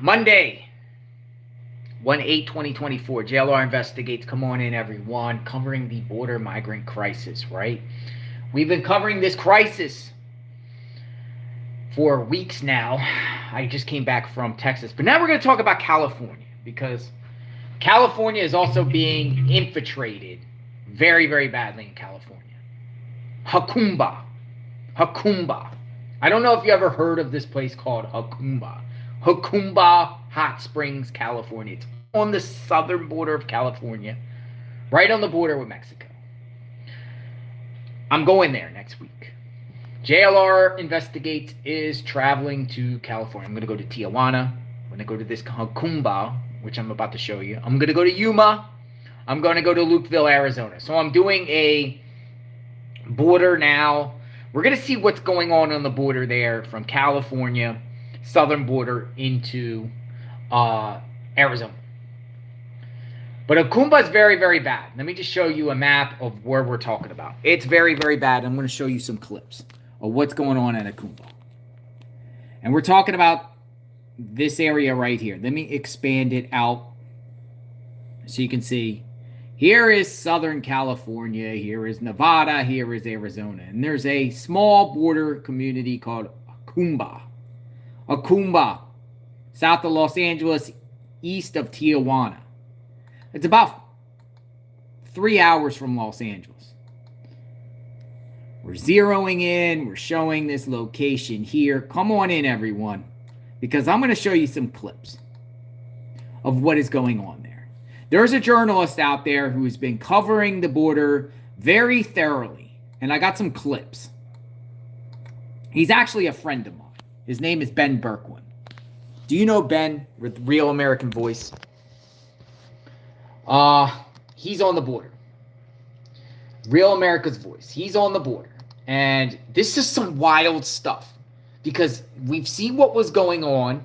Monday, 1/8/2024. JLR investigates. Come on in, everyone. Covering the border migrant crisis, right? We've been covering this crisis for weeks now. I just came back from Texas. But now we're going to talk about California because California is also being infiltrated very, very badly in California. Jacumba. Jacumba. I don't know if you ever heard of this place called Jacumba. Jacumba Hot Springs, California. It's on the southern border of California, right on the border with Mexico. I'm going there next week. JLR Investigates is traveling to California. I'm going to go to Tijuana. I'm going to go to this Jacumba, which I'm about to show you. I'm going to go to Yuma. I'm going to go to Lukeville, Arizona. So I'm doing a border now. We're going to see what's going on the border there from California, southern border, into Arizona. But Jacumba is very, very bad. Let me just show you a map of where we're talking about. It's very, very bad. I'm going to show you some clips of what's going on in Jacumba. And we're talking about this area right here. Let me expand it out so you can see. Here is Southern California. Here is Nevada. Here is Arizona. And there's a small border community called Jacumba. Jacumba, south of Los Angeles, east of Tijuana. It's about 3 hours from Los Angeles. We're zeroing in. We're showing this location here. Come on in, everyone, because I'm going to show you some clips of what is going on there. There's a journalist out there who has been covering the border very thoroughly, and I got some clips. He's actually a friend of mine. His name is Ben Berkwin. Do you know Ben with Real American Voice? He's on the border. Real America's Voice. He's on the border. And this is some wild stuff because we've seen what was going on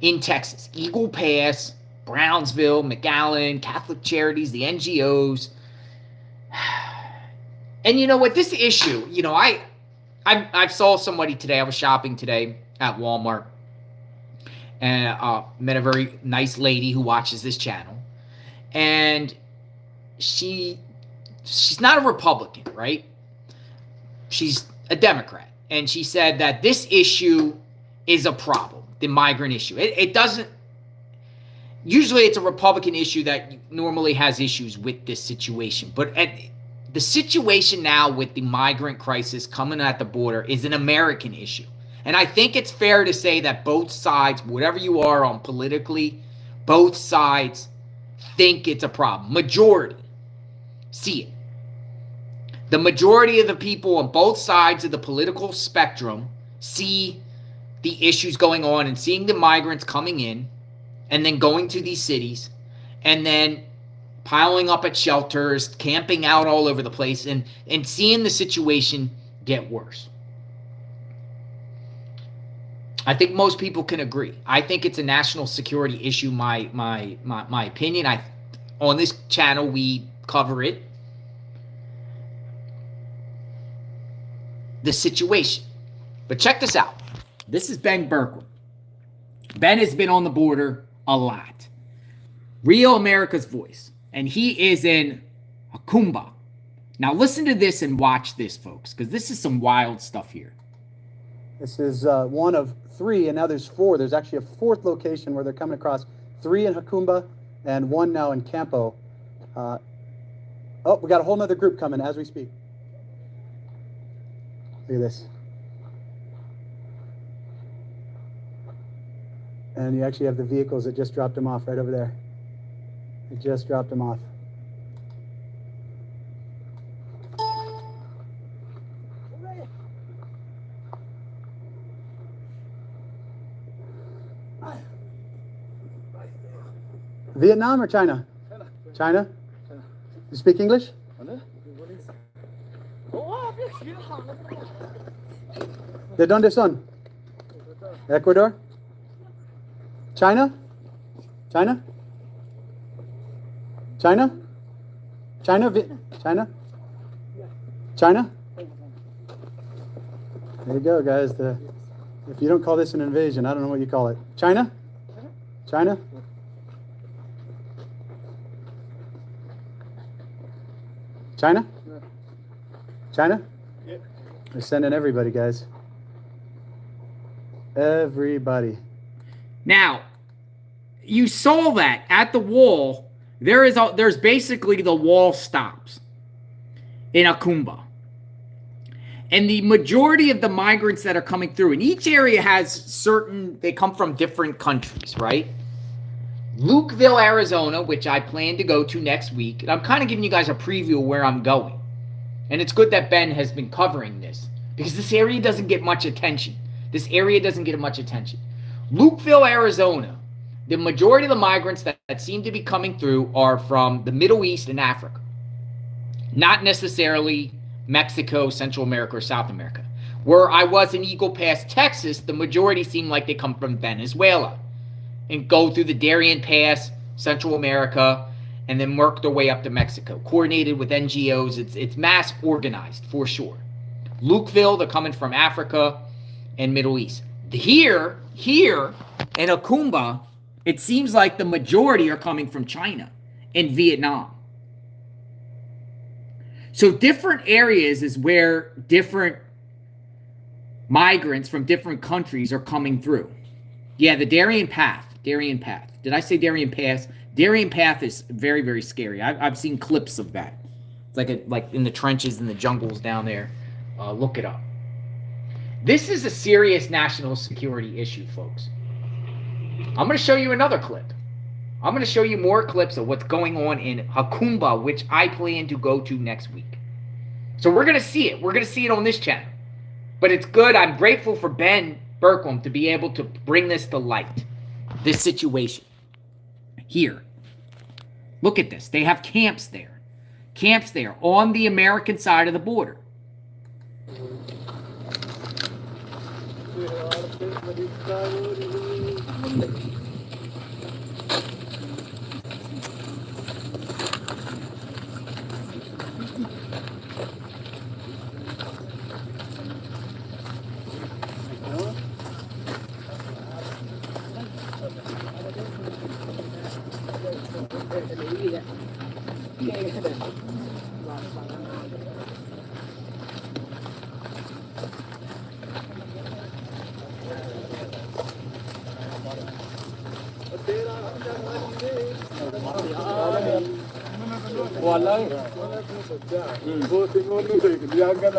in Texas. Eagle Pass, Brownsville, McAllen, Catholic Charities, the NGOs. And you know what? This issue, you know, I saw somebody today. I was shopping today at Walmart and met a very nice lady who watches this channel. And she's not a Republican, right? She's a Democrat. And she said that this issue is a problem, the migrant issue. It doesn't, usually it's a Republican issue that normally has issues with this situation. But the situation now with the migrant crisis coming at the border is an American issue. And I think it's fair to say that both sides, whatever you are on politically, both sides think it's a problem. Majority see it. The majority of the people on both sides of the political spectrum see the issues going on and seeing the migrants coming in and then going to these cities and then piling up at shelters, camping out all over the place, and seeing the situation get worse. I think most people can agree. I think it's a national security issue. My opinion. On this channel we cover it. The situation. But check this out. This is Ben Berkwin. Ben has been on the border a lot. Real America's Voice. And he is in Jacumba. Now listen to this and watch this, folks, because this is some wild stuff here. This is one of three, and now there's four. There's actually a fourth location where they're coming across. 3 in Jacumba and 1 now in Campo. Oh, we got a whole other group coming as we speak. Look at this. And you actually have the vehicles that just dropped them off right over there. They just dropped them off. Vietnam or China? China. You speak English? ¿De dónde son? Ecuador? China? China? China? China? China? China? There you go, guys. If you don't call this an invasion, I don't know what you call it. China? China? China? China? Yeah. They're sending everybody, guys. Everybody. Now, you saw that at the wall. There's basically the wall stops in Jacumba. And the majority of the migrants that are coming through, and each area has they come from different countries, right? Lukeville, Arizona, which I plan to go to next week. And I'm kind of giving you guys a preview of where I'm going. And it's good that Ben has been covering this because this area doesn't get much attention. Lukeville, Arizona, the majority of the migrants that seem to be coming through are from the Middle East and Africa. Not necessarily Mexico, Central America, or South America. Where I was in Eagle Pass, Texas, the majority seem like they come from Venezuela and go through the Darien Pass, Central America, and then work their way up to Mexico. Coordinated with NGOs, it's mass organized for sure. Lukeville, they're coming from Africa and Middle East. Here in Jacumba, it seems like the majority are coming from China and Vietnam. So different areas is where different migrants from different countries are coming through. Yeah, the Darien Path. Did I say Darien Pass? Darien Path is very, very scary. I've seen clips of that. It's like in the trenches in the jungles down there. Look it up. This is a serious national security issue, folks. I'm going to show you another clip. I'm going to show you more clips of what's going on in Jacumba, which I plan to go to next week. So we're going to see it. We're going to see it on this channel. But it's good. I'm grateful for Ben Berkholm to be able to bring this to light. This situation. Here. Look at this. They have camps there. Camps there on the American side of the border.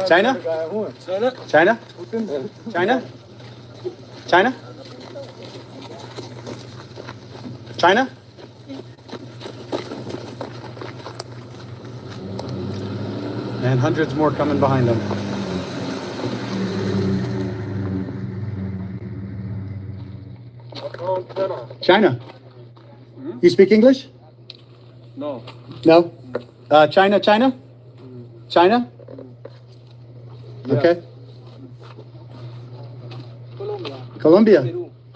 China? China? China? China? China? And hundreds more coming behind them. China? You speak English? No. No? China? China? Okay. Colombia.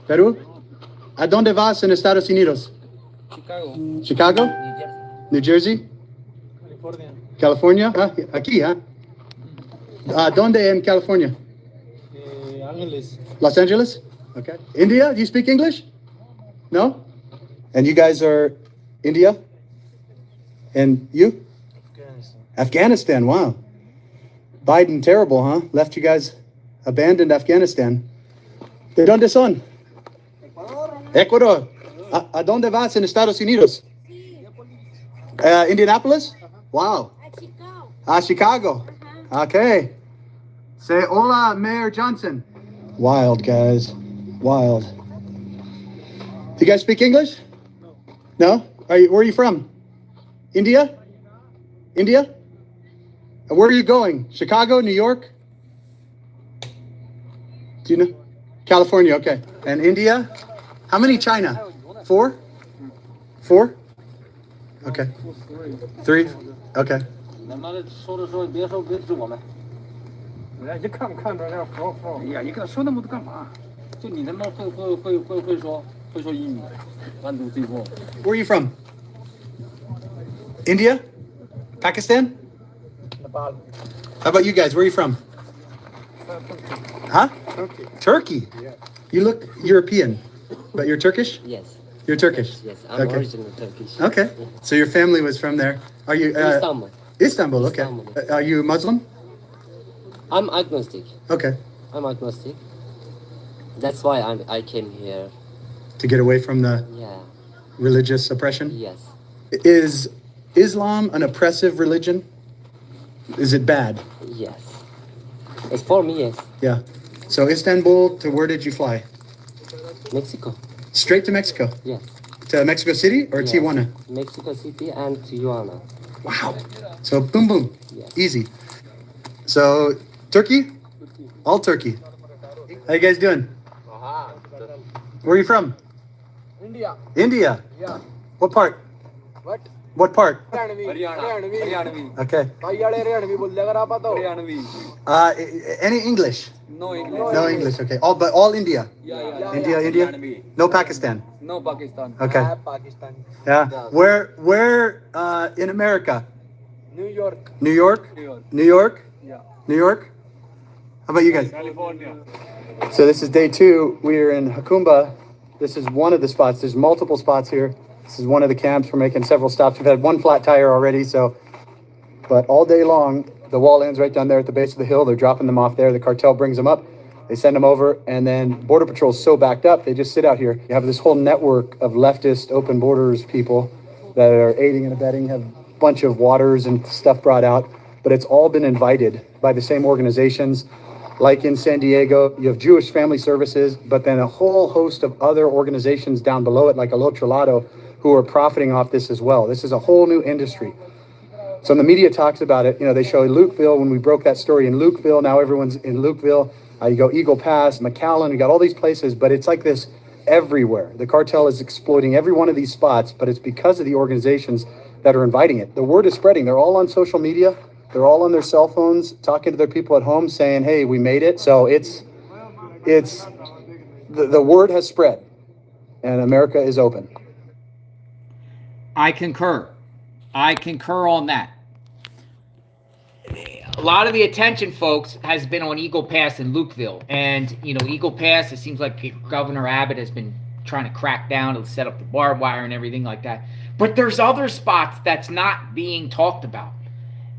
Perú. ¿A dónde vas en Estados Unidos? Chicago. Chicago? New Jersey? California? Ah, aquí, ¿ah? ¿Dónde en California? Ángeles. Los Angeles? Okay. India? Do you speak English? No? And you guys are India? And you? Afghanistan, wow. Biden, terrible, huh? Left you guys, abandoned Afghanistan. ¿De dónde son? Ecuador. ¿A dónde vas en Estados Unidos? Indianapolis? Wow. Chicago. Okay. Say hola, Mayor Johnson. Wild, guys. Wild. You guys speak English? No? Where are you from? India? India? And where are you going? Chicago, New York? Do you know? California, okay. And India? How many China? 4? 4? Okay. 3? Okay. 他妈的说的时候别说别指我们，人家看不看着那说说？哎呀，你跟他说那么多干嘛？就你他妈会说英语，完犊子以后。 Where are you from? India? Pakistan? Nepal. How about you guys? Where are you from? Huh? Turkey. Turkey. Yeah. You look European, but you're Turkish? Yes. You're Turkish? Yes, I'm Okay. originally Turkish. Okay. So your family was from there. Are you Istanbul. Istanbul, okay. Istanbul. Are you Muslim? I'm agnostic. Okay. I'm agnostic. That's why I came here. To get away from the Yeah. religious oppression? Yes. Is Islam an oppressive religion? Is it bad? Yes. As for me, yes. Yeah. So Istanbul, to where did you fly? Mexico. Straight to Mexico? Yes. To Mexico City or Yes. Tijuana? Mexico City and Tijuana. Wow. So boom, boom. Yes. Easy. So Turkey? All Turkey. How you guys doing? Where are you from? India. India? Yeah. What part? What? What part? Haryanvi Okay. भाई यार हरियाणवी बोल दे अगर आप आता हो Haryanvi Any English? no English No English, okay. But all India? yeah India? No Pakistan? no Pakistan Okay. Pakistan Yeah. Where in America? New York New York? New York New York? yeah New York? How about you guys? California So this is day 2. We're in Jacumba. This is one of the spots. There's multiple spots here. This is one of the camps. We're making several stops. We've had one flat tire already, but all day long, the wall ends right down there at the base of the hill. They're dropping them off there. The cartel brings them up. They send them over, and then Border Patrol is so backed up, they just sit out here. You have this whole network of leftist open borders people that are aiding and abetting, have a bunch of waters and stuff brought out, but it's all been invited by the same organizations. Like in San Diego, you have Jewish Family Services, but then a whole host of other organizations down below it, like El Otro Lado, who are profiting off this as well. This is a whole new industry. So when the media talks about it, they show Lukeville, when we broke that story in Lukeville, now everyone's in Lukeville. You go Eagle Pass, McAllen, you got all these places, but it's like this everywhere. The cartel is exploiting every one of these spots, but it's because of the organizations that are inviting it. The word is spreading. They're all on social media. They're all on their cell phones, talking to their people at home, saying, hey, we made it. So the word has spread, and America is open. I concur. I concur on that. A lot of the attention, folks, has been on Eagle Pass and Lukeville. And, Eagle Pass, it seems like Governor Abbott has been trying to crack down and set up the barbed wire and everything like that. But there's other spots that's not being talked about.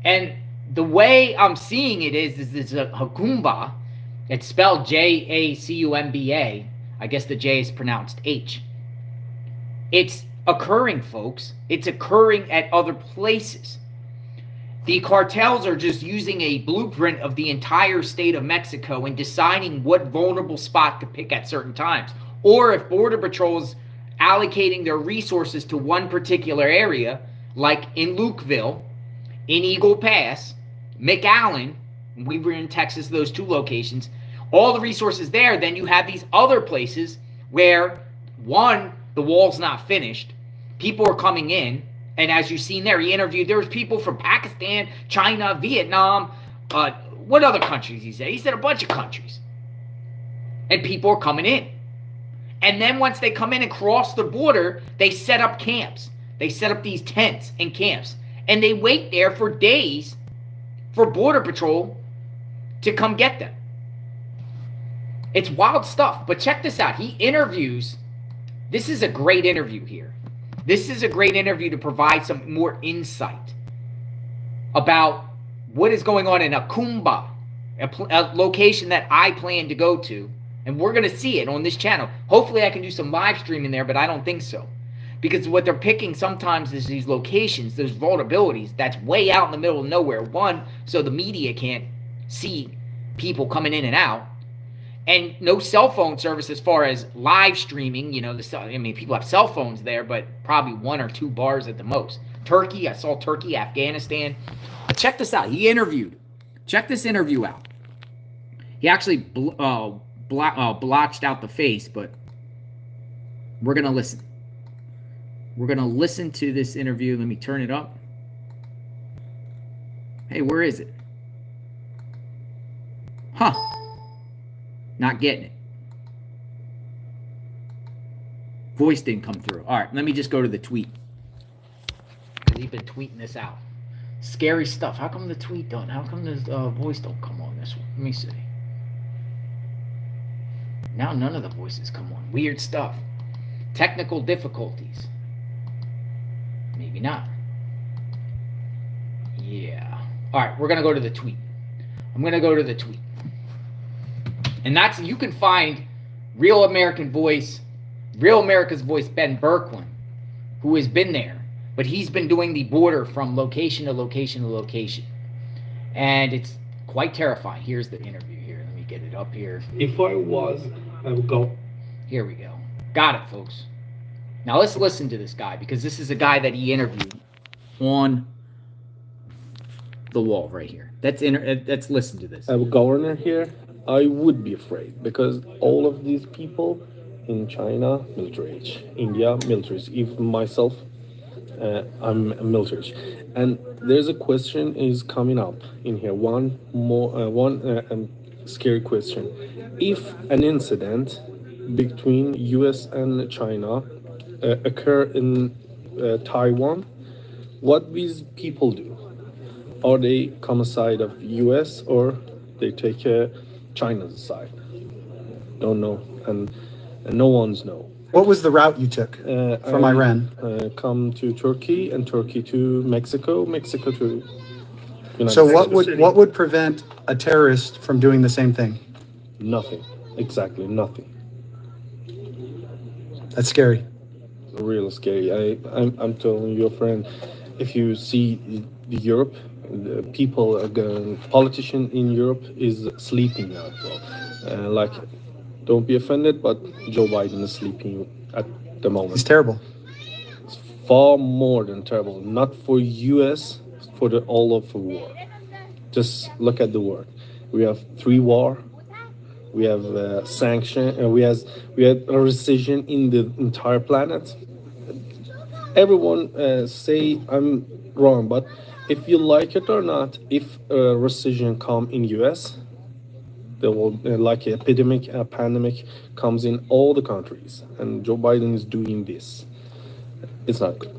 And the way I'm seeing it is a Jacumba. It's spelled Jacumba. I guess the J is pronounced H. It's occurring, folks. It's occurring at other places. The cartels are just using a blueprint of the entire state of Mexico and deciding what vulnerable spot to pick at certain times. Or if Border Patrol is allocating their resources to one particular area, like in Lukeville, in Eagle Pass, McAllen, we were in Texas, those two locations, all the resources there, then you have these other places where, one, the wall's not finished, people are coming in, and as you've seen there, he interviewed, there was people from Pakistan, China, Vietnam, what other countries he said? He said a bunch of countries. And people are coming in. And then once they come in and cross the border, they set up camps. They set up these tents and camps. And they wait there for days for Border Patrol to come get them. It's wild stuff. But check this out. He interviews. This is a great interview here. This is a great interview to provide some more insight about what is going on in Jacumba, a location that I plan to go to. And we're going to see it on this channel. Hopefully I can do some live streaming there, but I don't think so. Because what they're picking sometimes is these locations, those vulnerabilities, that's way out in the middle of nowhere. One, so the media can't see people coming in and out. And no cell phone service as far as live streaming. People have cell phones there, but probably 1 or 2 bars at the most. Turkey, I saw Turkey, Afghanistan. But check this out. He interviewed. Check this interview out. He actually blotched out the face, but we're going to listen. We're going to listen to this interview. Let me turn it up. Hey, where is it? Huh. Not getting it. Voice didn't come through. All right, let me just go to the tweet. Because he's been tweeting this out. Scary stuff. How come the tweet don't? How come the voice don't come on this one? Let me see. Now none of the voices come on. Weird stuff. Technical difficulties. Maybe not. Yeah. All right, we're going to go to the tweet. I'm going to go to the tweet. And that's, you can find Real America's Voice, Ben Berkwin, who has been there. But he's been doing the border from location to location to location. And it's quite terrifying. Here's the interview here. Let me get it up here. If I was, I would go. Here we go. Got it, folks. Now let's listen to this guy, because this is a guy that he interviewed on the wall right here. Let's listen to this. I have a governor here. I would be afraid because all of these people in China, military age, India, military age, even myself, I'm a military age. And there's a question is coming up in here. One scary question. If an incident between US and China occur in Taiwan, what these people do? Are they come aside of US or they take China's side? Don't know, and no one's know. What was the route you took from Iran? Come to Turkey and Turkey to Mexico, Mexico to United So States. what would prevent a terrorist from doing the same thing? Nothing. Exactly nothing. That's scary. Real scary. I'm telling you, friend, if you see Europe, the people, politician in Europe is sleeping now. Like, don't be offended, but Joe Biden is sleeping at the moment. It's terrible. It's far more than terrible. Not for US, for the all of the war. Just look at the world. We have 3 war. We have sanction. We had a recession in the entire planet. Everyone say I'm wrong, but if you like it or not, if a recession come in US, there will like an epidemic, a pandemic comes in all the countries, and Joe Biden is doing this. It's not good.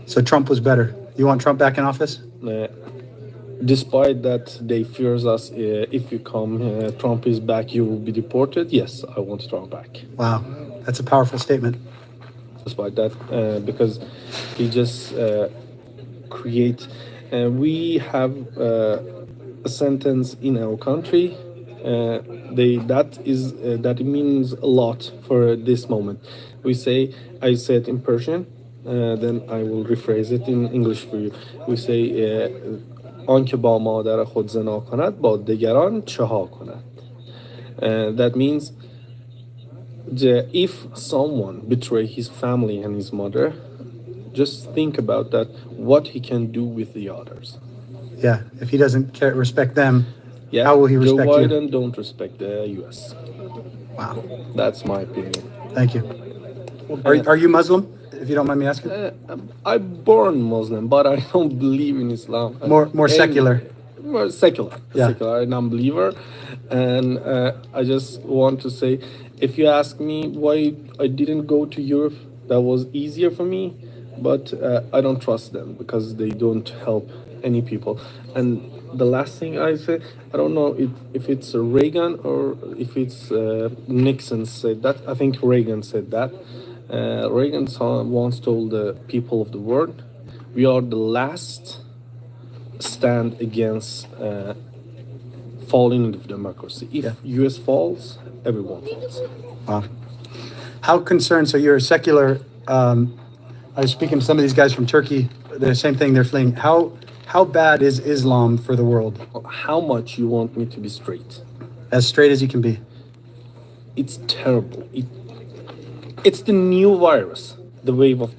So Trump was better. You want Trump back in office? Despite that, they fears us. If you come, Trump is back, you will be deported. Yes, I want Trump back. Wow, that's a powerful statement. Despite that, because he just create. We have a sentence in our country. That means a lot for this moment. We say, I said in Persian, then I will rephrase it in English for you. We say, آنکه با مادر خود زنا کند با دیگران چه ها کند. That means if someone betray his family and his mother, just think about that, what he can do with the others. Yeah, if he doesn't respect them, Yeah, how will he respect Joe you? Biden don't respect the U.S. Wow, That's my opinion. thank you. Are you Muslim, if you don't mind me asking? I'm born Muslim, but I don't believe in Islam. More secular. More secular. Yeah. Secular, a non-believer. And I just want to say, if you ask me why I didn't go to Europe, that was easier for me, but I don't trust them because they don't help any people. And the last thing I say, I don't know if it's Reagan or if it's Nixon said that. I think Reagan said that. Reagan once told the people of the world, we are the last stand against falling of democracy. If US falls, everyone falls. Wow. How concerned, so you're a secular, I was speaking to some of these guys from Turkey, the same thing, they're fleeing. How bad is Islam for the world? How much you want me to be straight? As straight as you can be. It's terrible. It's the new virus. The wave of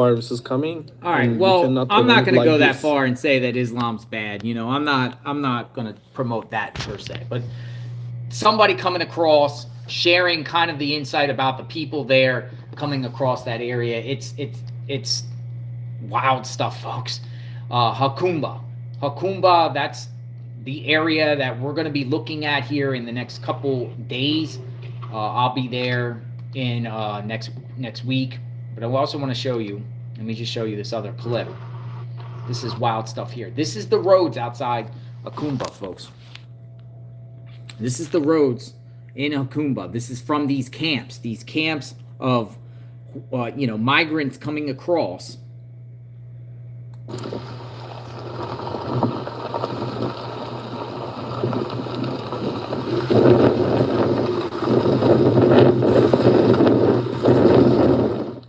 virus is coming. All right. and Well, cannot I'm not going to like go that this. far and say that Islam's bad. You know, I'm not going to promote that per se. But somebody coming across, sharing kind of the insight about the people there coming across that area, it's wild stuff, folks. Jacumba, that's the area that we're going to be looking at here in the next couple days. I'll be there in next week, but I also want to show you, let me just show you this other clip. This is wild stuff here. This is the roads outside Jacumba, folks. This is the roads in Jacumba. This is from these camps of, migrants coming across.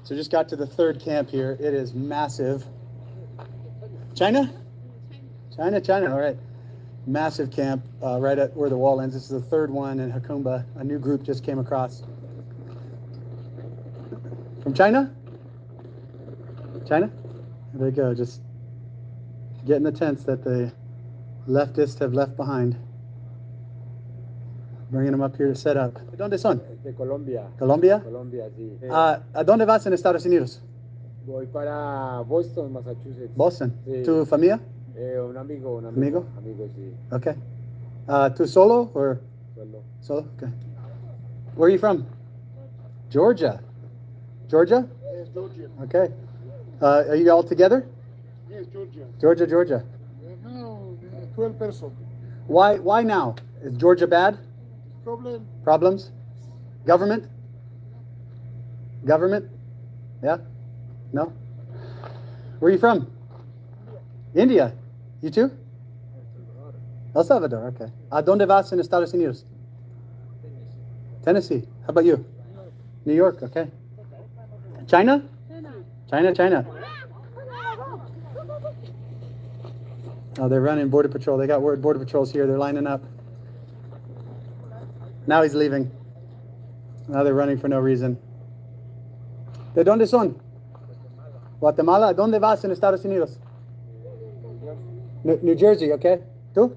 So just got to the third camp here. It is massive. China? China. All right. Massive camp right at where the wall ends. This is the third one in Jacumba. A new group just came across. From China? China? There they go. Just getting the tents that the leftists have left behind. Bringing them up here to set up. ¿De dónde son? De Colombia. Colombia? Colombia, sí. ¿A dónde vas en Estados Unidos? Voy para Boston, Massachusetts. Boston. Sí. ¿Tu familia? Un amigo. ¿Amigo? Amigo, sí. Okay. ¿Tú solo or? Solo. Solo? Okay. Where are you from? Georgia. Georgia? Yes, Georgia. Okay. Are you all together? Yes, Georgia. Georgia. Now, 12 persons. Why now? Is Georgia bad? Problem? Problems? Government? Yeah? No? Where are you from? India. You too? El Salvador, okay. ¿A dónde vas en Estados Unidos? Tennessee. How about you? New York, okay. China? China. Oh, they're running Border Patrol. They got word Border Patrol's here. They're lining up. Now he's leaving. Now they're running for no reason. ¿De dónde son? Guatemala. ¿Dónde vas en Estados Unidos? New Jersey, okay. ¿Tú?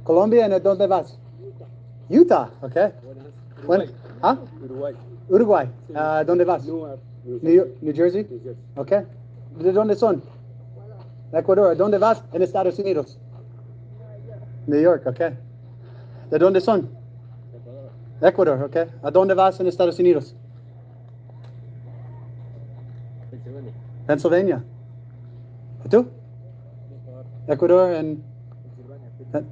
Colombia. ¿Y de dónde vas? Utah, okay. ¿Ah? Uruguay. ¿Dónde vas? New Jersey? Okay. ¿De dónde son? Ecuador. ¿Dónde vas en Estados Unidos? New York, okay. ¿De dónde son? Ecuador, okay. ¿A dónde vas en Estados Unidos? Pennsylvania. ¿Y tú? Ecuador and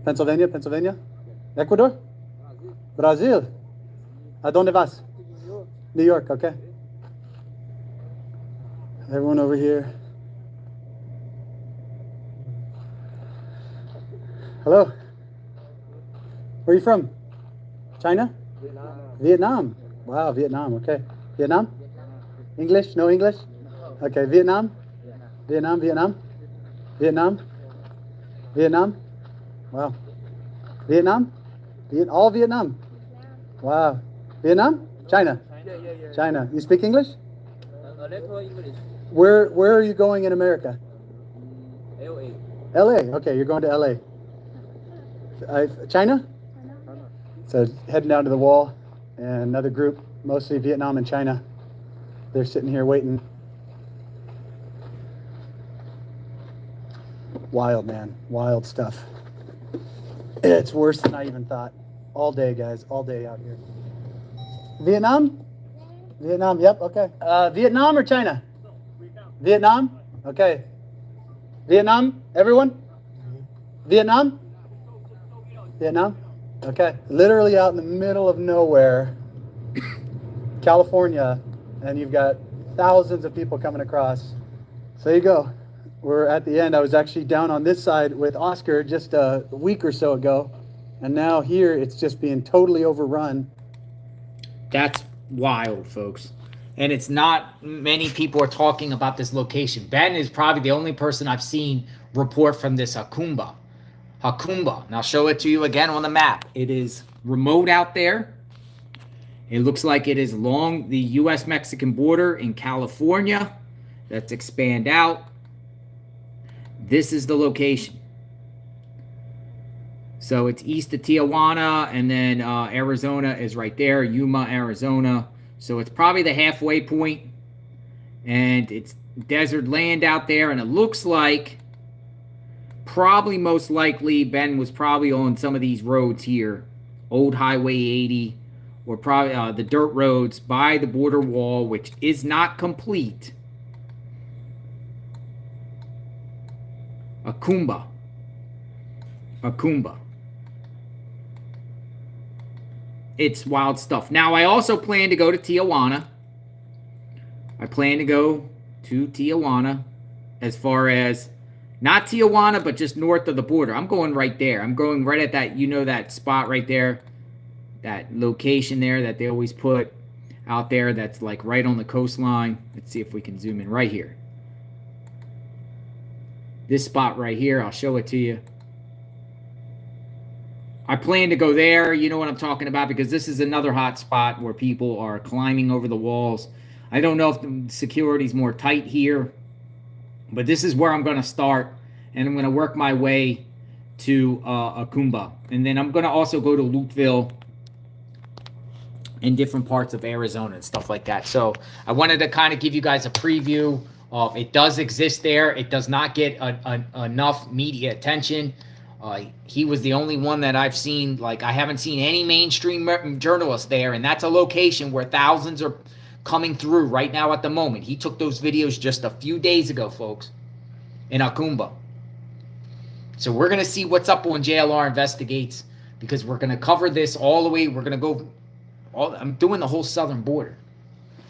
Pennsylvania? Ecuador? Brazil. ¿A dónde vas? New York, okay. Everyone over here. Hello. Where are you from? China? Vietnam. Wow, Vietnam, okay. Vietnam? English? No English? Okay, Vietnam? Vietnam? Wow. Vietnam? All Vietnam? Wow. Vietnam? China? China. You speak English? A little English. Where are you going in America? LA. LA. Okay, you're going to LA. China? So heading down to the wall, and another group, mostly Vietnam and China. They're sitting here waiting. Wild, man. Wild stuff. It's worse than I even thought. All day, guys. All day out here. Vietnam? Vietnam, yep, okay. Vietnam or China? Vietnam? Okay. Vietnam, everyone? Vietnam? Okay. Literally out in the middle of nowhere, California, and you've got thousands of people coming across. So there you go. We're at the end. I was actually down on this side with Oscar just a week or so ago, and now here it's just being totally overrun. That's wild, folks. And it's not many people are talking about this location. Ben is probably the only person I've seen report from this Jacumba. And I'll show it to you again on the map. It is remote out there. It looks like it is along the U.S.-Mexican border in California. Let's expand out. This is the location. So it's east of Tijuana, and then Arizona is right there, Yuma, Arizona. So it's probably the halfway point, and it's desert land out there, and it looks like probably most likely Ben was probably on some of these roads here, Old Highway 80, or probably the dirt roads by the border wall, which is not complete. Jacumba. it's wild stuff. Now, I also plan to go to Tijuana. I plan to go to Tijuana as far as not Tijuana, but just north of the border. I'm going right there. I'm going right at that, that spot right there, that location there that they always put out there that's like right on the coastline. Let's see if we can zoom in right here. This spot right here, I'll show it to you. I plan to go there, you know what I'm talking about, because this is another hot spot where people are climbing over the walls. I don't know if the security's more tight here, but this is where I'm going to start, and I'm going to work my way to Jacumba. And then I'm going to also go to Lukeville in different parts of Arizona and stuff like that. So I wanted to kind of give you guys a preview of it. Does exist there. It does not get enough media attention. He was the only one that I've seen. Like, I haven't seen any mainstream journalists there, and that's a location where thousands are coming through right now at the moment. He took those videos just a few days ago, folks, in Jacumba. So we're going to see what's up when JLR investigates, because we're going to cover this all the way. We're going to go I'm doing the whole southern border.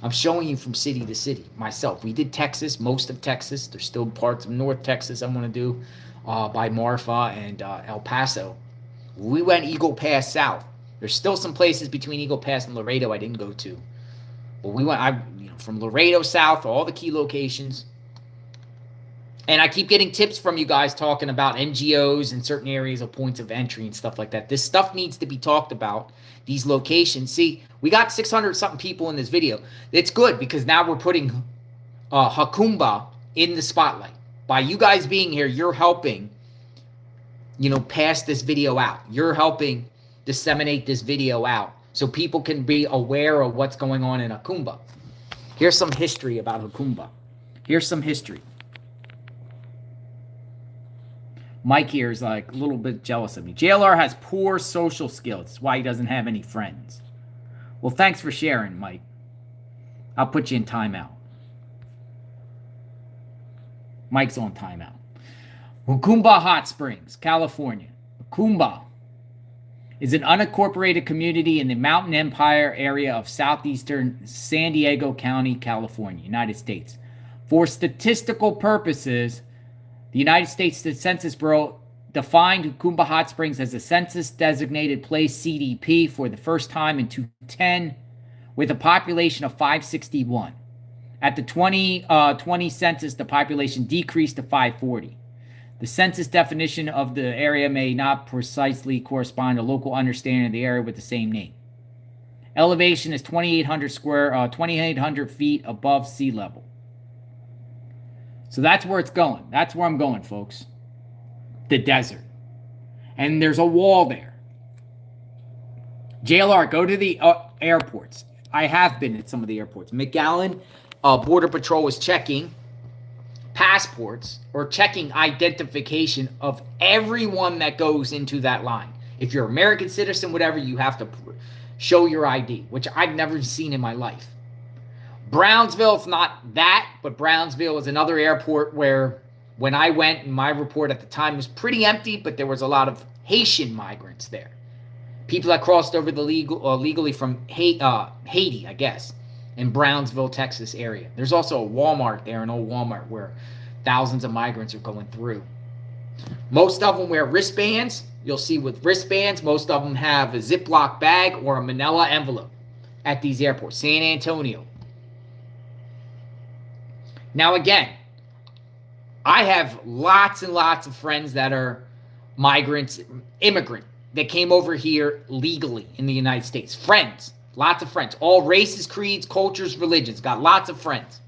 I'm showing you from city to city myself. We did Texas, most of Texas. There's still parts of North Texas I want to do by Marfa and El Paso. We went Eagle Pass south. There's still some places between Eagle Pass and Laredo I didn't go to. But we went from Laredo south, all the key locations. And I keep getting tips from you guys talking about NGOs in certain areas of points of entry and stuff like that. This stuff needs to be talked about, these locations. See, we got 600-something people in this video. It's good because now we're putting Jacumba in the spotlight. By you guys being here, you're helping, pass this video out. You're helping disseminate this video out so people can be aware of what's going on in Jacumba. Here's some history about Jacumba. Here's some history. Mike here is like a little bit jealous of me. JLR has poor social skills. That's why he doesn't have any friends. Well, thanks for sharing, Mike. I'll put you in timeout. Mike's on timeout. Jacumba Hot Springs, California. Jacumba is an unincorporated community in the Mountain Empire area of southeastern San Diego County, California, United States. For statistical purposes, the United States Census Bureau defined Jacumba Hot Springs as a census-designated place, CDP, for the first time in 2010, with a population of 561. At the 2020 census, the population decreased to 540. The census definition of the area may not precisely correspond to local understanding of the area with the same name. Elevation is 2,800 feet above sea level. So that's where it's going. That's where I'm going, folks. The desert. And there's a wall there. JLR, go to the airports. I have been at some of the airports. McAllen Border Patrol is checking passports or checking identification of everyone that goes into that line. If you're an American citizen, whatever, you have to show your ID, which I've never seen in my life. Brownsville, it's not that, but Brownsville is another airport where when I went, my report at the time was pretty empty, but there was a lot of Haitian migrants there. People that crossed over the legally from Haiti, I guess, in Brownsville, Texas area. There's also a Walmart there, an old Walmart, where thousands of migrants are going through. Most of them wear wristbands. You'll see with wristbands, most of them have a Ziploc bag or a manila envelope at these airports. San Antonio. Now, again, I have lots and lots of friends that are migrants, immigrant, that came over here legally in the United States. Friends, lots of friends. All races, creeds, cultures, religions. Got lots of friends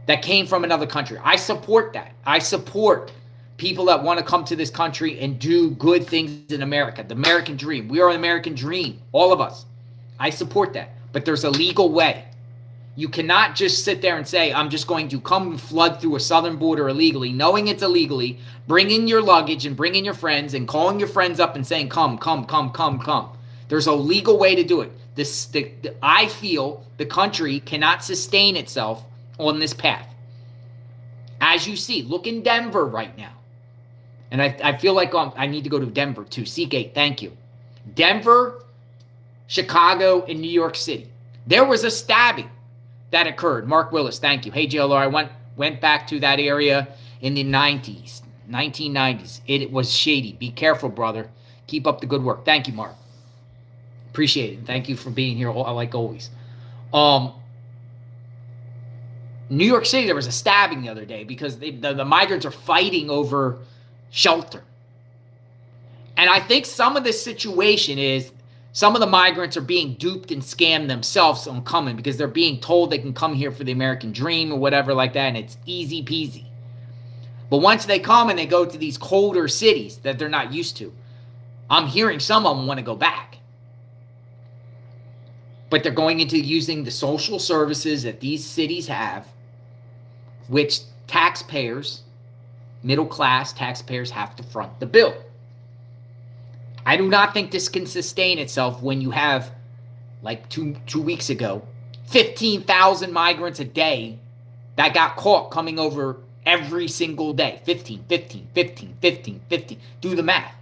that came from another country. I support that. I support people that want to come to this country and do good things in America. The American dream. We are an American dream, all of us. I support that. But there's a legal way. You cannot just sit there and say, I'm just going to come and flood through a southern border illegally, knowing it's illegally, bring in your luggage and bring in your friends and calling your friends up and saying, come. There's a legal way to do it. I feel the country cannot sustain itself on this path. As you see, look in Denver right now. And I feel like I need to go to Denver too. Seagate, thank you. Denver, Chicago, and New York City. There was a stabbing that occurred. Mark Willis, thank you. Hey, JLR, I went back to that area in the 1990s. It was shady. Be careful, brother. Keep up the good work. Thank you, Mark. Appreciate it. Thank you for being here, like always. New York City, there was a stabbing the other day because the migrants are fighting over shelter. And I think some of this situation is some of the migrants are being duped and scammed themselves on coming because they're being told they can come here for the American dream or whatever like that, and it's easy peasy. But once they come and they go to these colder cities that they're not used to, I'm hearing some of them want to go back. But they're going into using the social services that these cities have, which taxpayers, middle-class taxpayers, have to front the bill. I do not think this can sustain itself when you have, like two weeks ago, 15,000 migrants a day that got caught coming over every single day. 15. Do the math.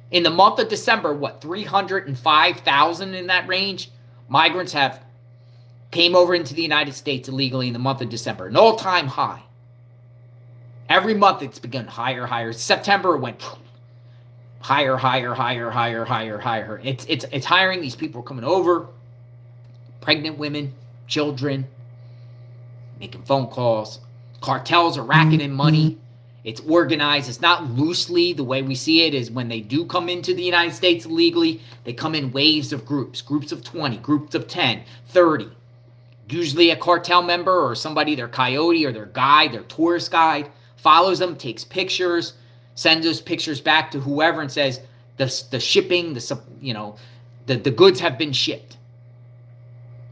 In the month of December, what, 305,000 in that range? Migrants came over into the United States illegally in the month of December, an all-time high. Every month it's begun higher. September it went higher. It's hiring. These people are coming over, pregnant women, children, making phone calls. Cartels are racking in money. It's organized. It's not loosely. The way we see it is when they do come into the United States illegally, they come in waves of groups of 20, groups of 10, 30. Usually a cartel member or somebody, their coyote or their guide, their tourist guide, follows them, takes pictures, sends those pictures back to whoever and says the shipping, the goods have been shipped.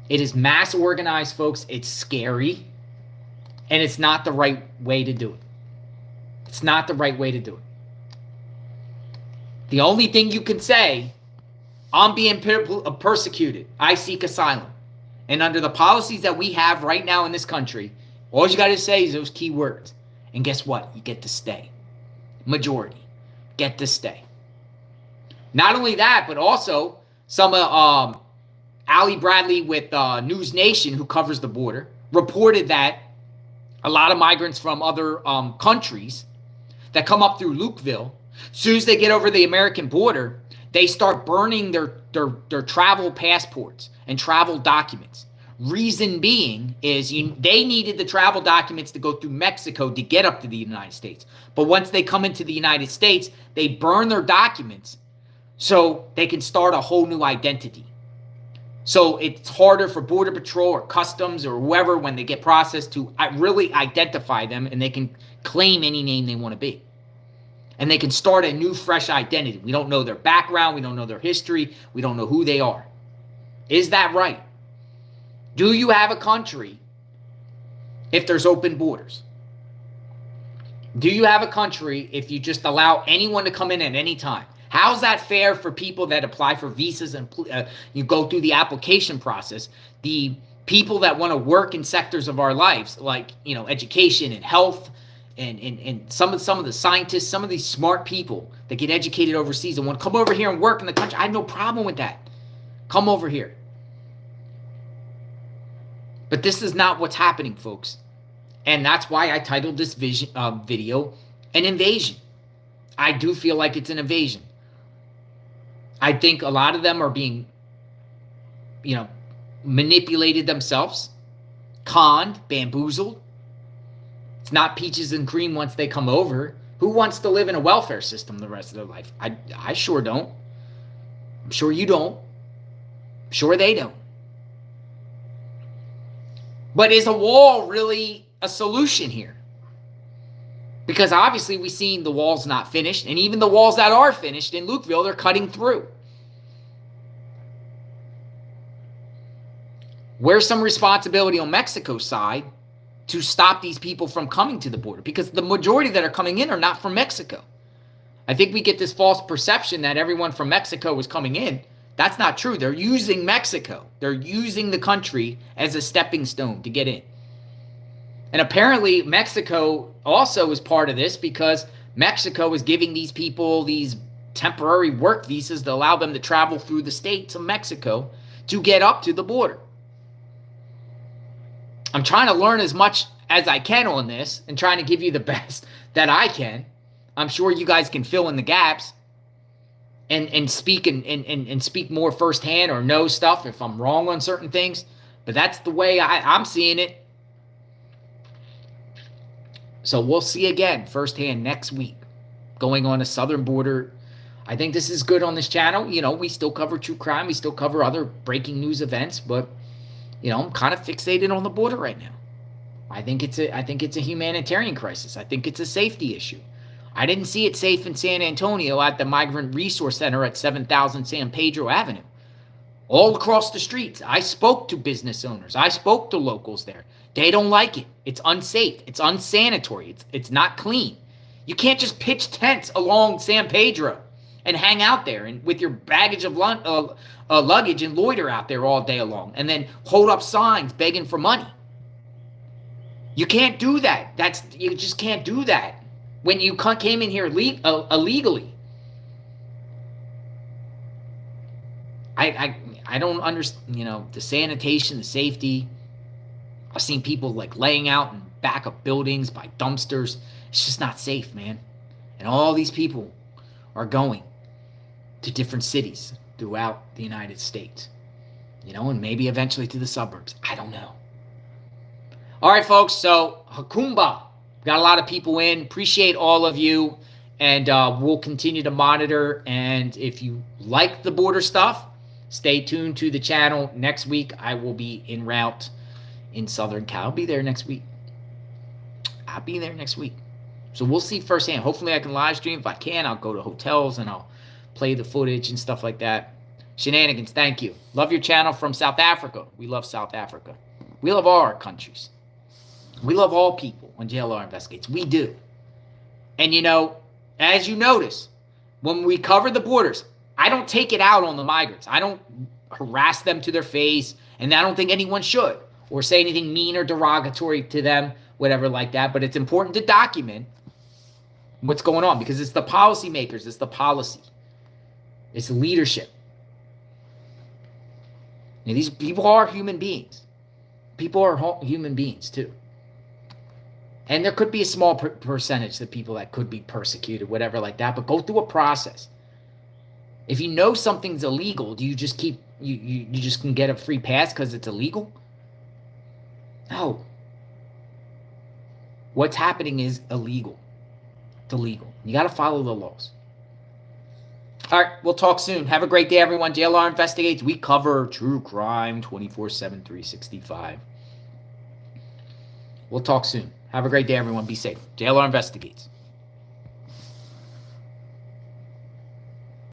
It is mass organized, folks. It's scary. And it's not the right way to do it. It's not the right way to do it. The only thing you can say, I'm being persecuted. I seek asylum. And under the policies that we have right now in this country, all you got to say is those key words. And guess what? You get to stay. Majority get to stay. Not only that, but also some Ali Bradley with News Nation, who covers the border, reported that a lot of migrants from other countries that come up through Lukeville, as soon as they get over the American border, they start burning their travel passports and travel documents. Reason being is they needed the travel documents to go through Mexico to get up to the United States. But once they come into the United States, they burn their documents so they can start a whole new identity. So it's harder for Border Patrol or Customs or whoever when they get processed to really identify them, and they can claim any name they want to be. And they can start a new, fresh identity. We don't know their background. We don't know their history. We don't know who they are. Is that right? Do you have a country if there's open borders? Do you have a country if you just allow anyone to come in at any time? How's that fair for people that apply for visas and you go through the application process? The people that want to work in sectors of our lives, like education and health, and some of the scientists, some of these smart people that get educated overseas and want to come over here and work in the country. I have no problem with that. Come over here. But this is not what's happening, folks. And that's why I titled this video, An Invasion. I do feel like it's an invasion. I think a lot of them are being, manipulated themselves, conned, bamboozled. It's not peaches and cream once they come over. Who wants to live in a welfare system the rest of their life? I sure don't. I'm sure you don't. I'm sure they don't. But is a wall really a solution here? Because obviously we've seen the wall's not finished, and even the walls that are finished in Lukeville, they're cutting through. Where's some responsibility on Mexico's side to stop these people from coming to the border? Because the majority that are coming in are not from Mexico. I think we get this false perception that everyone from Mexico is coming in. That's not true. They're using Mexico. They're using the country as a stepping stone to get in. And apparently Mexico also is part of this because Mexico is giving these people these temporary work visas to allow them to travel through the states of Mexico to get up to the border. I'm trying to learn as much as I can on this and trying to give you the best that I can. I'm sure you guys can fill in the gaps and speak and speak more firsthand or know stuff if I'm wrong on certain things. But that's the way I'm seeing it. So we'll see again firsthand next week going on the southern border. I think this is good on this channel. You know, we still cover true crime. We still cover other breaking news events. But, you know, I'm kind of fixated on the border right now. I think it's a humanitarian crisis. I think it's a safety issue. I didn't see it safe in San Antonio at the Migrant Resource Center at 7000 San Pedro Avenue. All across the streets. I spoke to business owners. I spoke to locals there. They don't like it. It's unsafe. It's unsanitary. It's not clean. You can't just pitch tents along San Pedro and hang out there and with your baggage of luggage and loiter out there all day long and then hold up signs begging for money. You can't do that. You just can't do that when you came in here illegally. I don't understand, you know, the sanitation, the safety. I've seen people like laying out in back of buildings by dumpsters. It's just not safe, man. And all these people are going to different cities throughout the United States, you know, and maybe eventually to the suburbs. I don't know. All right, folks. So Jacumba, got a lot of people in. Appreciate all of you. And we'll continue to monitor. And if you like the border stuff, stay tuned to the channel. Next week, I will be en route in Southern Cal. I'll be there next week. So we'll see firsthand. Hopefully I can live stream. If I can, I'll go to hotels and I'll play the footage and stuff like that. Shenanigans, thank you. Love your channel from South Africa. We love South Africa. We love all our countries. We love all people on JLR Investigates. We do. And, you know, as you notice, when we cover the borders, I don't take it out on the migrants. I don't harass them to their face, and I don't think anyone should, or say anything mean or derogatory to them, whatever like that. But it's important to document what's going on because it's the policymakers, it's the policy, it's the leadership. Now, these people are human beings. People are human beings too. And there could be a small percentage of people that could be persecuted, whatever like that, but go through a process. If you know something's illegal, do you just keep, you just can get a free pass because it's illegal? No. What's happening is illegal. It's illegal. You got to follow the laws. All right, we'll talk soon. Have a great day, everyone. JLR Investigates. We cover true crime 24/7, 365. We'll talk soon. Have a great day, everyone. Be safe. JLR Investigates.